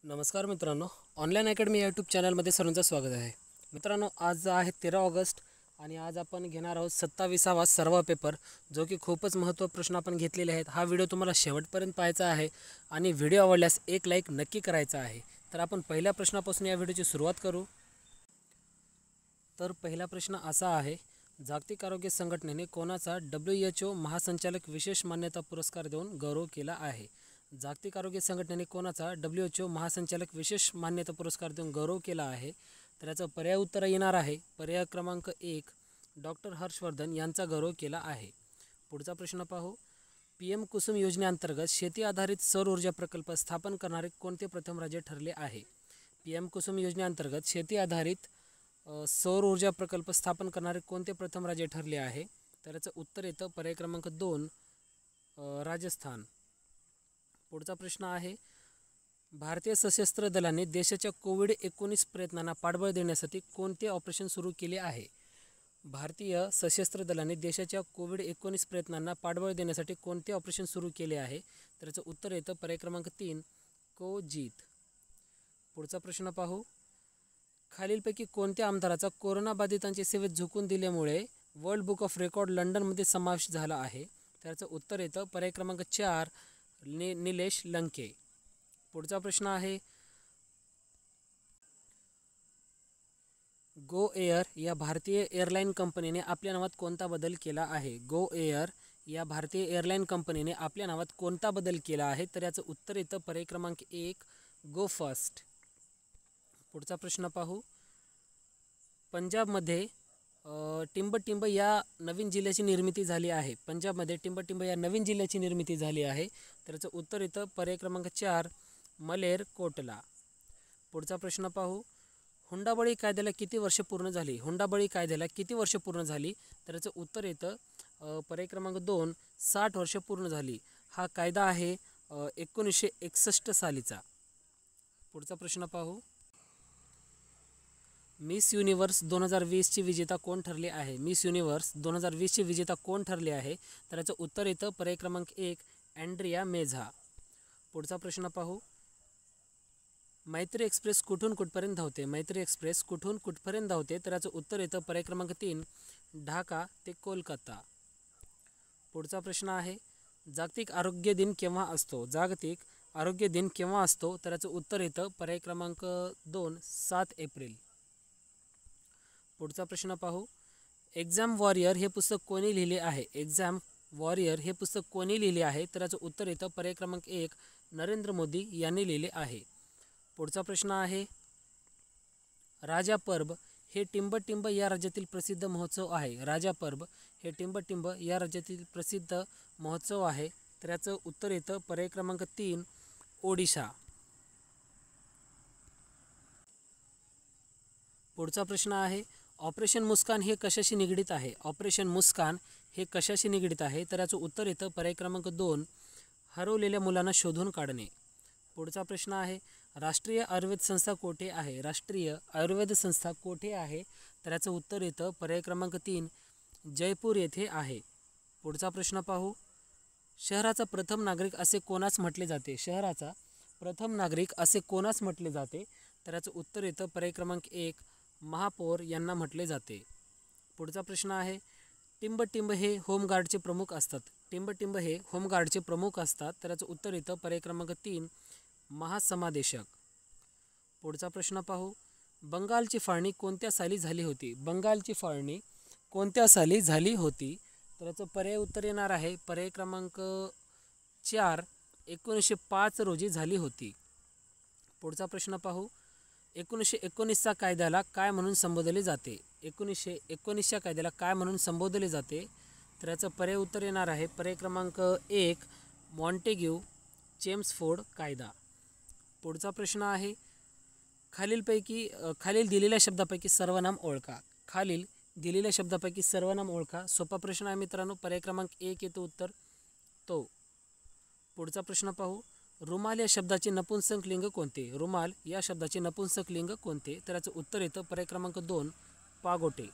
नमस्कार मित्रांनो, online academy या यूट्यूब चॅनलमध्ये सर्वांचं स्वागत आहे. मित्रांनो, आज आहे 13 ऑगस्ट आणि आज आपण घेणार आहोत 27वा सर्व पेपर, जो की खूपच महत्त्वाचे प्रश्न आपण घेतलेले आहेत. हा व्हिडिओ तुम्हाला शेवटपर्यंत पाहायचा आहे आणि व्हिडिओ आवडल्यास एक लाईक नक्की करायचा आहे. तर आपण पहिल्या प्रश्नापासून या व्हिडिओची सुरुवात करू. तर पहिला प्रश्न असा आहे, जागतिक आरोग्य संघटनेने कोणाचा WHO महासंचालक विशेष मान्यता पुरस्कार देऊन गौरव केला आहे? जागतिक आरोग्य संघटनेने कोणाचा WHO महासंचालक विशेष मान्यता पुरस्कार देऊन गौरव केला आहे? तर याचं पर्याय उत्तर येणार आहे पर्याय क्रमांक 1, डॉक्टर हर्षवर्धन यांचा गौरव केला आहे. पुढचा प्रश्न पाहू. PM कुसुम योजनेअंतर्गत शेती आधारित सौर ऊर्जा प्रकल्प स्थापन करणारे कोणते प्रथम राज्य ठरले आहे? PM कुसुम योजनेअंतर्गत शेती आधारित सौर ऊर्जा प्रकल्प स्थापन करणारे कोणते प्रथम राज्य ठरले आहे? तर याचं उत्तर येतं पर्याय क्रमांक 2, राजस्थान. पुढचा प्रश्न आहे, भारतीय सशस्त्र दलाने देशाच्या कोविड-19 प्रयत्नांना पाठबळ देण्यासाठी कोणते ऑपरेशन सुरू केले आहे? भारतीय सशस्त्र दलाने देशाच्या कोविड-19 प्रयत्नांना पाठबळ देण्यासाठी कोणते ऑपरेशन सुरू केले आहे? तर याचं उत्तर येतं पर्याय क्रमांक 3, कोजीत. पुढचा प्रश्न पाहू. खालीलपैकी कोणत्या आमदाराचा कोरोनाबाधितांच्या सेवेत झुकून दिल्यामुळे वर्ल्ड बुक ऑफ रेकॉर्ड लंडनमध्ये समावेश झाला आहे? त्याचं उत्तर येतं पर्याय क्रमांक 4, निलेश लंके. पुढचा प्रश्न आहे, गो एअर या भारतीय एअरलाईन कंपनीने आपल्या नावात कोणता बदल केला आहे? गो एअर या भारतीय एअरलाईन कंपनीने आपल्या नावात कोणता बदल केला आहे? तर याचं उत्तर येतं पर्याय क्रमांक 1, गो फर्स्ट. पुढचा प्रश्न पाहू. पंजाबमध्ये टिंबटिंब या नवीन जिल्ह्याची निर्मिती झाली आहे. पंजाबमध्ये टिंबटिंब या नवीन जिल्ह्याची निर्मिती झाली आहे. तर याचं उत्तर येतं पर्याय क्रमांक 4, मलेर कोटला. पुढचा प्रश्न पाहू. हुंडाबळी कायद्याला किती वर्ष पूर्ण झाली? हुंडाबळी कायद्याला किती वर्ष पूर्ण झाली? तर याचं उत्तर येतं पर्याय क्रमांक 2, 60 वर्ष पूर्ण झाली. हा कायदा आहे 1961 सालीचा. पुढचा प्रश्न पाहू. मिस युनिव्हर्स 2020ची विजेता कोण ठरले आहे? मिस युनिव्हर्स 2020ची विजेता कोण ठरले आहे? तर याचं उत्तर येतं पर्याय क्रमांक 1, अँड्रिया मेझा. पुढचा प्रश्न पाहू. मैत्री एक्सप्रेस कुठून कुठपर्यंत धावते? मैत्री एक्सप्रेस कुठून कुठपर्यंत धावते? तर याचं उत्तर येतं पर्याय क्रमांक 3, ढाका ते कोलकाता. पुढचा प्रश्न आहे, जागतिक आरोग्य दिन केव्हा असतो? जागतिक आरोग्य दिन केव्हा असतो? तर याचं उत्तर येतं पर्याय क्रमांक 2, 7 एप्रिल. पुढचा प्रश्न पाहू. एक्झाम वॉरियर हे पुस्तक कोणी लिहिले आहे? एक्झाम वॉरियर हे पुस्तक कोणी लिहिले आहे? तर याचं उत्तर येतं पर्याय क्रमांक 1, नरेंद्र मोदी यांनी लिहिले आहे. पुढचा प्रश्न आहे, राजा पर्ब हे टिंबटिंब या राज्यातील प्रसिद्ध महोत्सव आहे. राजा पर्ब हे टिंबटिंब या राज्यातील प्रसिद्ध महोत्सव आहे. तर याचं उत्तर येतं पर्याय क्रमांक 3, ओडिशा. पुढचा प्रश्न आहे, ऑपरेशन मुस्कान हे कशाशी निगडीत आहे? ऑपरेशन मुस्कान हे कशाशी निगडीत आहे? तर याचं उत्तर येतं पर्याय क्रमांक 2, हरवलेल्या मुलांना शोधून काढणे. पुढचा प्रश्न आहे, राष्ट्रीय आयुर्वेद संस्था कोठे आहे? राष्ट्रीय आयुर्वेद संस्था कोठे आहे? तर याचं उत्तर येतं पर्याय क्रमांक 3, जयपूर येथे आहे. पुढचा प्रश्न पाहू. शहराचा प्रथम नागरिक असे कोणास म्हटले जाते? शहराचा प्रथम नागरिक असे कोणास म्हटले जाते? तर याचं उत्तर येतं पर्याय क्रमांक 1, महापौर यांना म्हटले जाते. पुढचा प्रश्न आहे, टिंबटिंब हे होमगार्डचे प्रमुख असतात. टिंबटिंब हे होमगार्डचे प्रमुख असतात. तर याचं उत्तर येतं पर्याय क्रमांक 3, महासमादेशक. पुढचा प्रश्न पाहू. बंगालची फाळणी कोणत्या साली झाली होती? बंगालची फाळणी कोणत्या साली झाली होती? तर याचं पर्याय उत्तर येणार आहे पर्याय क्रमांक 4, 1905 रोजी झाली होती. पुढचा प्रश्न पाहू. 1919च्या कायद्याला काय म्हणून संबोधले जाते? 1919च्या कायद्याला काय म्हणून संबोधले जाते? तर याचं पर्याय उत्तर येणार आहे पर्याय क्रमांक 1, मॉन्टेग्यू चेम्सफोर्ड कायदा. पुढचा प्रश्न आहे, खालील दिलेल्या शब्दापैकी सर्वनाम ओळखा. खालील दिलेल्या शब्दापैकी सर्वनाम ओळखा. सोपा प्रश्न आहे मित्रांनो. पर्याय क्रमांक 1 येतो उत्तर, तो. पुढचा प्रश्न पाहू. रुमाल या शब्दाचे नपुंसक लिंग कोणते? रुमाल या शब्दाचे नपुंसक लिंग कोणते? तर याचं उत्तर येतं पर्याय क्रमांक 2, पागोटे.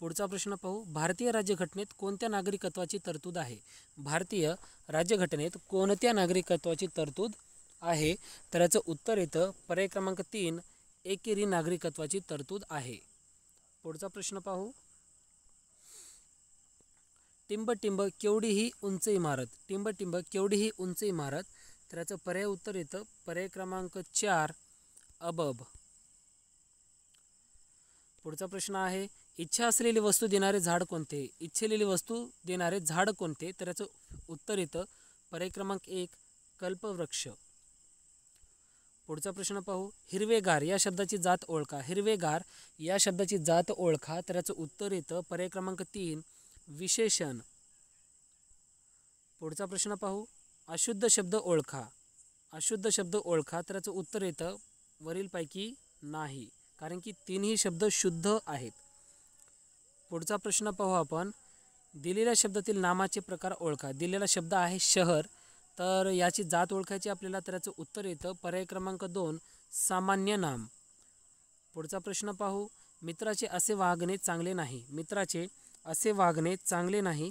पुढचा प्रश्न पाहू. भारतीय राज्यघटनेत कोणत्या नागरिकत्वाची तरतूद आहे? भारतीय राज्यघटनेत कोणत्या नागरिकत्वाची तरतूद आहे, तर याचं उत्तर येतं पर्याय क्रमांक 3 एकेरी नागरिकत्वाची तरतूद आहे. पुढचा प्रश्न पाहू. टिंबटिंब केवढी ही उंच इमारत. टिंबटिंब केवढी ही उंच इमारत, तर याचं पर्याय उत्तर येतं पर्याय क्रमांक 4 अबब. पुढचा प्रश्न आहे इच्छा असलेली वस्तू देणारे झाड कोणते. इच्छेलेली वस्तू देणारे झाड कोणते, तर याचं उत्तर येतं पर्याय क्रमांक 1 कल्पवृक्ष. पुढचा प्रश्न पाहू. हिरवेगार या शब्दाची जात ओळखा. हिरवेगार या शब्दाची जात ओळखा, तर याचं उत्तर येतं पर्याय क्रमांक 3 विशेषण. पुढचा प्रश्न पाहू. अशुद्ध शब्द ओळखा. अशुद्ध शब्द ओळखा, तर याचं उत्तर येतं वरीलपैकी नाही, कारण की तिन्ही शब्द शुद्ध आहेत. पुढचा प्रश्न पाहू आपण. दिलेल्या शब्दातील नामाचे प्रकार ओळखा. दिलेला शब्द आहे शहर, तर याची जात ओळखायची आपल्याला, तर याचं उत्तर येतं पर्याय क्रमांक 2 सामान्य नाम. पुढचा प्रश्न पाहू. मित्राचे असे वागणे चांगले नाही. मित्राचे असे वागणे चांगले नाही,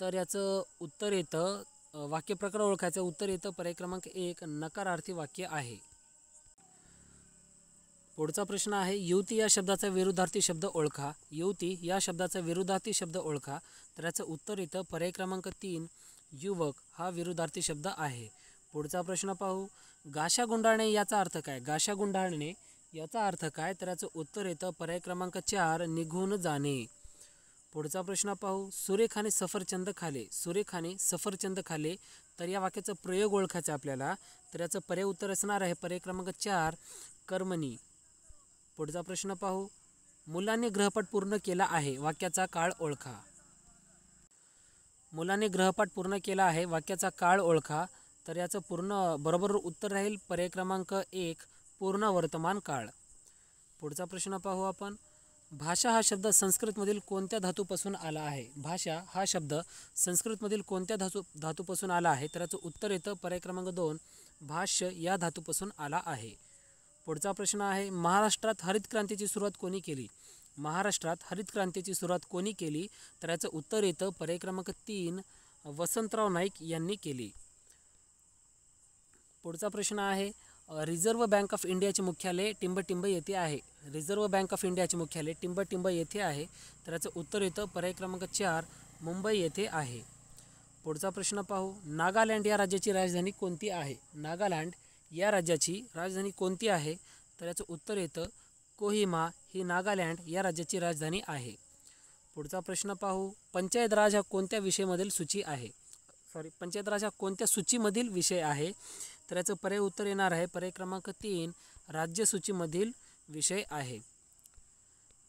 तर याचं उत्तर येतं वाक्यप्रकार ओळखायचं. उत्तर येतं पर्याय क्रमांक 1 नकारार्थी वाक्य आहे. पुढचा प्रश्न आहे युवती या शब्दाचा विरुद्धार्थी शब्द ओळखा. युवती या शब्दाचा विरुद्धार्थी शब्द ओळखा, तर याचं उत्तर येतं पर्याय क्रमांक 3 युवक हा विरुद्धार्थी शब्द आहे. पुढचा प्रश्न पाहू. गाशा गुंडाळणे याचा अर्थ काय. गाशा गुंडाळणे याचा अर्थ काय, तर याचं उत्तर येतं पर्याय क्रमांक 4 निघून जाणे. पुढचा प्रश्न पाहू. सुरेखाने सफरचंद खाले. सुरेखाने सफरचंद खाले, तर या वाक्याचा प्रयोग ओळखायचा आपल्याला, तर याचं पर्याय उत्तर असणार आहे पर्याय क्रमांक 4 कर्मणी. पुढचा प्रश्न पाहू. मुलाने गृहपाठ पूर्ण केला आहे. वाक्याचा काळ ओळखा. मुलाने गृहपाठ पूर्ण केला आहे, वाक्याचा काळ ओळखा, तर याचं पूर्ण बरोबर उत्तर राहील पर्याय क्रमांक 1 पूर्ण वर्तमान काळ. पुढचा प्रश्न पाहू आपण. भाषा हा शब्द संस्कृतमधील कोणत्या धातूपासून आला आहे. भाषा हा शब्द संस्कृतमधील कोणत्या धातूपासून आला आहे, तर याचं उत्तर येतं पर्याय क्रमांक 2 भाष्य या धातूपासून आला आहे. पुढचा प्रश्न आहे महाराष्ट्रात हरित क्रांतीची सुरुवात कोणी केली. महाराष्ट्रात हरित क्रांतीची सुरुवात कोणी केली, तर याचं उत्तर येतं पर्याय क्रमांक 3 वसंतराव नाईक यांनी केली. पुढचा प्रश्न आहे रिझर्व्ह बँक ऑफ इंडियाचे मुख्यालय टिंबटिंब येथे आहे. रिझर्व्ह बँक ऑफ इंडियाचे मुख्यालय टिंबटिंब येथे आहे, तर याचं उत्तर येतं पर्याय क्रमांक 4 मुंबई येथे आहे. पुढचा प्रश्न पाहू. नागालँड या राज्याची राजधानी कोणती आहे. नागालँड या राज्याची राजधानी कोणती आहे, तर याचं उत्तर येतं कोहिमा ही नागालँड या राज्याची राजधानी आहे. पुढचा प्रश्न पाहू. पंचायत राज हा कोणत्या विषयामधील सूची आहे. पंचायत राज हा कोणत्या सूचीमधील विषय आहे, तर याचं पर्याय उत्तर येणार आहे पर्याय क्रमांक 3 राज्य सूचीमधील विषय आहे.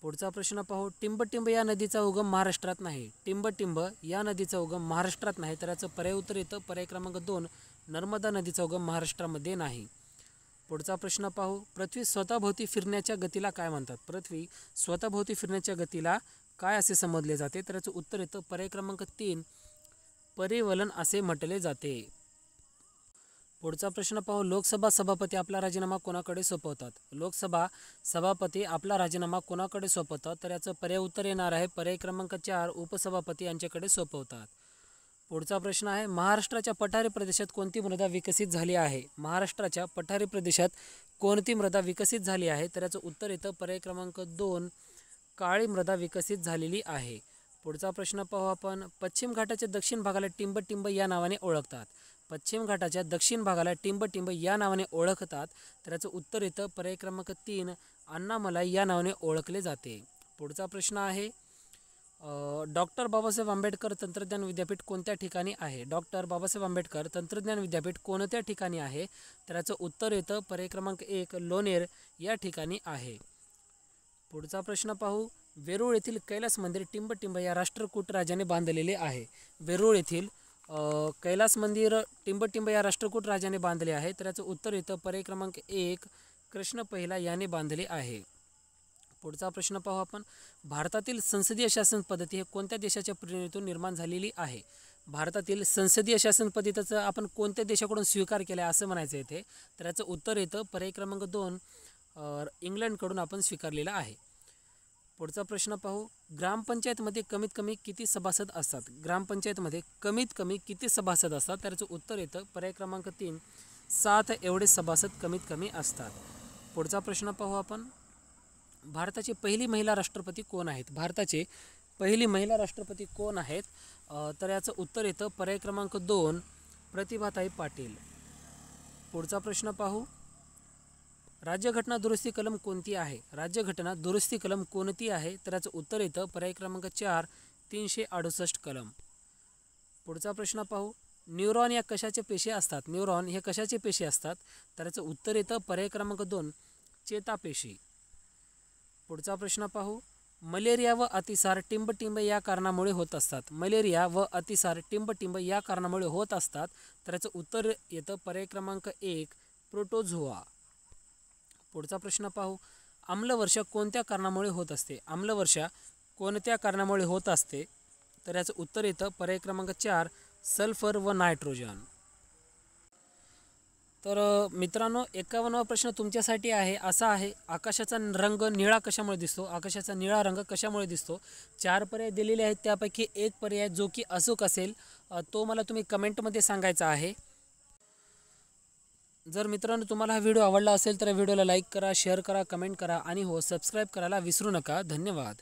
पुढचा प्रश्न पाहू. टिंबटिंब या नदीचा उगम महाराष्ट्रात नाही. टिंबटिंब या नदीचा उगम महाराष्ट्रात नाही, तर याचं पर्याय उत्तर येतं पर्याय क्रमांक 2 नर्मदा नदीचा उगम महाराष्ट्रामध्ये नाही. पुढचा प्रश्न पाहू. पृथ्वी स्वतःभोवती फिरण्याच्या गतीला काय म्हणतात. पृथ्वी स्वतःभोवती फिरण्याच्या गतीला काय असे समजले जाते, तर याचं उत्तर येतं पर्याय क्रमांक 3 परिवलन असे म्हटले जाते. पुढचा प्रश्न पाहू. लोकसभा सभापती आपला राजीनामा कोणाकडे सोपवतात. लोकसभा सभापती आपला राजीनामा कोणाकडे सोपवतात, तर याचं पर्याय उत्तर येणार आहे पर्याय क्रमांक 4 उपसभापती यांच्याकडे सोपवतात. पुढचा प्रश्न आहे महाराष्ट्राच्या पठारी प्रदेशात कोणती मृदा विकसित झाली आहे. महाराष्ट्राच्या पठारी प्रदेशात कोणती मृदा विकसित झाली आहे, तर याचं उत्तर येतं पर्याय क्रमांक 2 काळी मृदा विकसित झालेली आहे. पुढचा प्रश्न पाहू आपण. पश्चिम घाटाच्या दक्षिण भागाला टिंबटिंब या नावाने ओळखतात. पश्चिम घाटाच्या दक्षिण भागाला टिंबटिंब या नावाने ओळखतात, तर याचं उत्तर येतं पर्याय क्रमांक 3 अण्णामलाई या नावाने ओळखले जाते. पुढचा प्रश्न आहे डॉक्टर बाबासाहेब आंबेडकर तंत्रज्ञान विद्यापीठ कोणत्या ठिकाणी आहे. डॉक्टर बाबासाहेब आंबेडकर तंत्रज्ञान विद्यापीठ कोणत्या ठिकाणी आहे, तर याचं उत्तर येतं पर्याय क्रमांक 1 लोणेर या ठिकाणी आहे. पुढचा प्रश्न पाहू. वेरूळ येथील कैलास मंदिर टिंबटिंब या राष्ट्रकूट राजाने बांधलेले आहे. वेरूळ येथील कैलास मंदिर टिंबटिंब या राष्ट्रकूट राजाने बांधले आहे, तर याचं उत्तर येतं पर्याय क्रमांक 1 कृष्ण पहिला याने बांधले आहे. पुढचा प्रश्न पाहू आपण. भारतातील संसदीय शासन पद्धती हे कोणत्या देशाच्या प्रेरणेतून निर्माण झालेली आहे. भारतातील संसदीय शासन पद्धतीचा आपण कोणत्या देशाकडून स्वीकार केला आहे असं म्हणायचं येते, तर याचं उत्तर येतं पर्याय क्रमांक 2 इंग्लंडकडून आपण स्वीकारलेला आहे. पुढचा प्रश्न पाहू. ग्रामपंचायतमध्ये कमीत कमी किती सभासद असतात. ग्रामपंचायतमध्ये कमीत कमी किती सभासद असतात, तर याचं उत्तर येतं पर्याय क्रमांक 3 7 एवढे सभासद कमीत कमी असतात. पुढचा प्रश्न पाहू आपण. भारताची पहिली महिला राष्ट्रपती कोण आहेत? भारताचे पहिली महिला राष्ट्रपती कोण आहेत? तर याचं उत्तर येतं पर्याय क्रमांक 2 प्रतिभाताई पाटील. पुढचा प्रश्न पाहू. राज्यघटना दुरुस्ती कलम कोणती आहे? राज्यघटना दुरुस्ती कलम कोणती आहे? तर याचं उत्तर येतं पर्याय क्रमांक 4 368 कलम. पुढचा प्रश्न पाहू. न्यूरॉन या कशाचे पेशी असतात? न्यूरॉन हे कशाचे पेशी असतात? तर याचं उत्तर येतं पर्याय क्रमांक 2 चेतापेशी. पुढचा प्रश्न पाहू. मलेरिया व अतिसार टिंबटिंब या कारणामुळे होत असतात. मलेरिया व अतिसार टिंबटिंब या कारणामुळे होत असतात. तर याचं उत्तर येतं पर्याय क्रमांक 1 प्रोटोझोआ. पुढचा प्रश्न पाहू. आम्लवर्षा कोणत्या कारणामुळे होत असते? आम्लवर्षा कोणत्या कारणामुळे होत असते? तर याचं उत्तर येतं पर्याय क्रमांक 4 सल्फर व नायट्रोजन. तर मित्रांनो 51वा प्रश्न तुमच्यासाठी आहे, असा आहे, आकाशाचा रंग निळा कशामुळे दिसतो? आकाशाचा निळा रंग कशामुळे दिसतो? 4 पर्याय दिलेले आहेत, त्यापैकी एक पर्याय जो की अचूक असेल तो मला तुम्ही कमेंटमध्ये सांगायचा आहे. जर मित्रांनो तुम्हाला हा व्हिडिओ आवडला असेल तर व्हिडिओला लाईक करा, शेअर करा, कमेंट करा आणि हो सबस्क्राईब करायला विसरू नका. धन्यवाद.